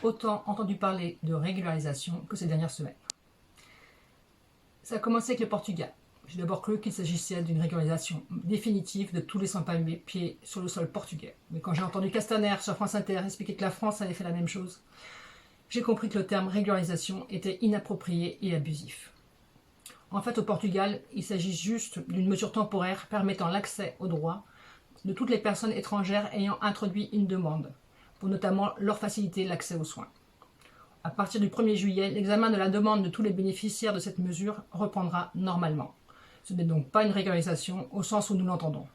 autant entendu parler de régularisation que ces dernières semaines. Ça a commencé avec le Portugal. J'ai d'abord cru qu'il s'agissait d'une régularisation définitive de tous les sans-papiers sur le sol portugais. Mais quand j'ai entendu Castaner sur France Inter expliquer que la France avait fait la même chose, j'ai compris que le terme régularisation était inapproprié et abusif. En fait, au Portugal, il s'agit juste d'une mesure temporaire permettant l'accès aux droits de toutes les personnes étrangères ayant introduit une demande, pour notamment leur faciliter l'accès aux soins. À partir du 1er juillet, l'examen de la demande de tous les bénéficiaires de cette mesure reprendra normalement. Ce n'est donc pas une régularisation au sens où nous l'entendons.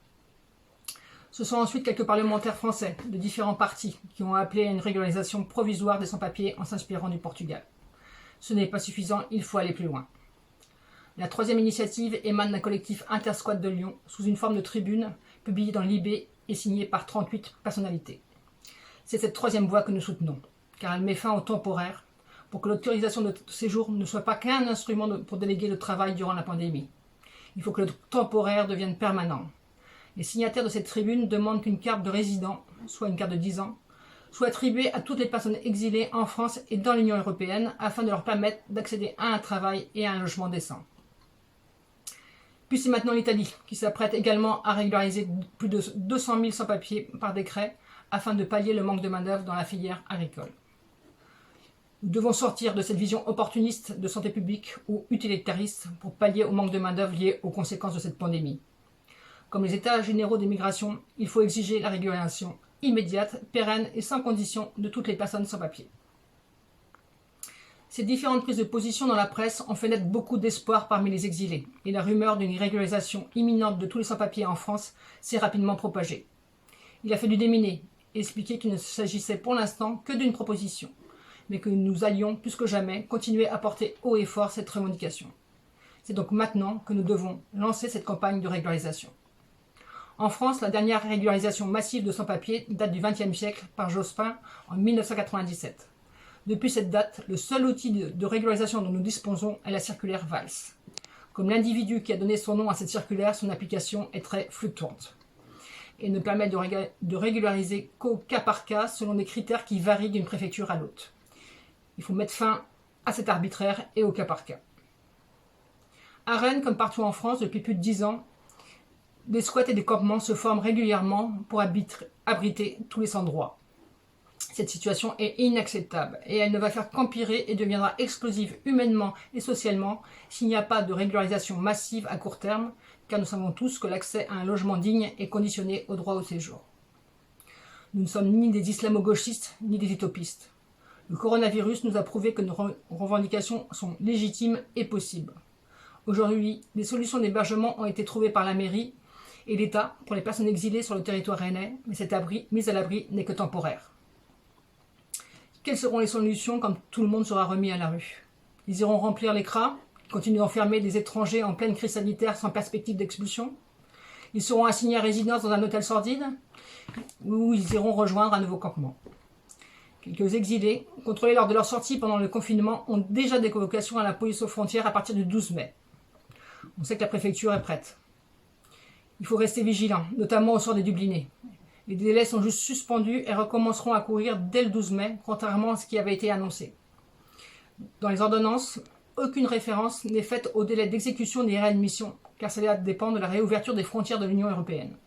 Ce sont ensuite quelques parlementaires français de différents partis qui ont appelé à une régularisation provisoire des sans-papiers en s'inspirant du Portugal. Ce n'est pas suffisant, il faut aller plus loin. La troisième initiative émane d'un collectif Intersquad de Lyon sous une forme de tribune publiée dans l'IB et signée par 38 personnalités. C'est cette troisième voie que nous soutenons, car elle met fin au temporaire pour que l'autorisation de séjour ne soit pas qu'un instrument pour déléguer le travail durant la pandémie. Il faut que le temporaire devienne permanent. Les signataires de cette tribune demandent qu'une carte de résident, soit une carte de 10 ans, soit attribuée à toutes les personnes exilées en France et dans l'Union européenne afin de leur permettre d'accéder à un travail et à un logement décent. Puis c'est maintenant l'Italie qui s'apprête également à régulariser plus de 200 000 sans-papiers par décret afin de pallier le manque de main-d'œuvre dans la filière agricole. Nous devons sortir de cette vision opportuniste de santé publique ou utilitariste pour pallier au manque de main-d'œuvre lié aux conséquences de cette pandémie. Comme les États généraux des migrations, il faut exiger la régularisation immédiate, pérenne et sans condition de toutes les personnes sans papier. Ces différentes prises de position dans la presse ont fait naître beaucoup d'espoir parmi les exilés, et la rumeur d'une régularisation imminente de tous les sans-papiers en France s'est rapidement propagée. Il a fallu déminer et expliquer qu'il ne s'agissait pour l'instant que d'une proposition, mais que nous allions, plus que jamais, continuer à porter haut et fort cette revendication. C'est donc maintenant que nous devons lancer cette campagne de régularisation. En France, la dernière régularisation massive de sans-papiers date du XXe siècle par Jospin en 1997. Depuis cette date, le seul outil de régularisation dont nous disposons est la circulaire Valls. Comme l'individu qui a donné son nom à cette circulaire, son application est très fluctuante et ne permet de régulariser qu'au cas par cas selon des critères qui varient d'une préfecture à l'autre. Il faut mettre fin à cet arbitraire et au cas par cas. À Rennes, comme partout en France, depuis plus de 10 ans, des squats et des campements se forment régulièrement pour abriter tous les sans-droits. Cette situation est inacceptable et elle ne va faire qu'empirer et deviendra explosive humainement et socialement s'il n'y a pas de régularisation massive à court terme, car nous savons tous que l'accès à un logement digne est conditionné au droit au séjour. Nous ne sommes ni des islamo-gauchistes ni des utopistes. Le coronavirus nous a prouvé que nos revendications sont légitimes et possibles. Aujourd'hui, des solutions d'hébergement ont été trouvées par la mairie et l'État pour les personnes exilées sur le territoire rennais, mais cette mise à l'abri n'est que temporaire. Quelles seront les solutions quand tout le monde sera remis à la rue? Ils iront remplir les CRA, continuer d'enfermer des étrangers en pleine crise sanitaire sans perspective d'expulsion? Ils seront assignés à résidence dans un hôtel sordide? Ou ils iront rejoindre un nouveau campement? Quelques exilés, contrôlés lors de leur sortie pendant le confinement, ont déjà des convocations à la police aux frontières à partir du 12 mai. On sait que la préfecture est prête. Il faut rester vigilant, notamment au sort des Dublinés. Les délais sont juste suspendus et recommenceront à courir dès le 12 mai, contrairement à ce qui avait été annoncé. Dans les ordonnances, aucune référence n'est faite au délai d'exécution des réadmissions, car cela dépend de la réouverture des frontières de l'Union européenne.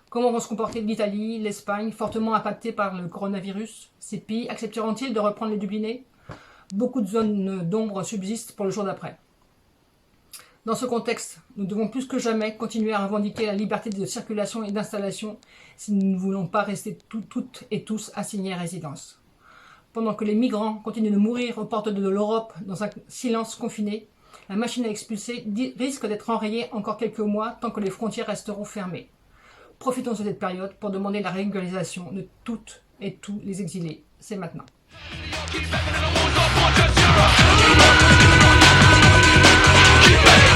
Comment vont se comporter l'Italie, l'Espagne, fortement impactées par le coronavirus? Ces pays accepteront-ils de reprendre les Dublinés? Beaucoup de zones d'ombre subsistent pour le jour d'après. Dans ce contexte, nous devons plus que jamais continuer à revendiquer la liberté de circulation et d'installation si nous ne voulons pas rester toutes et tous assignés à résidence. Pendant que les migrants continuent de mourir aux portes de l'Europe dans un silence confiné, la machine à expulser risque d'être enrayée encore quelques mois tant que les frontières resteront fermées. Profitons de cette période pour demander la régularisation de toutes et tous les exilés. C'est maintenant. Keep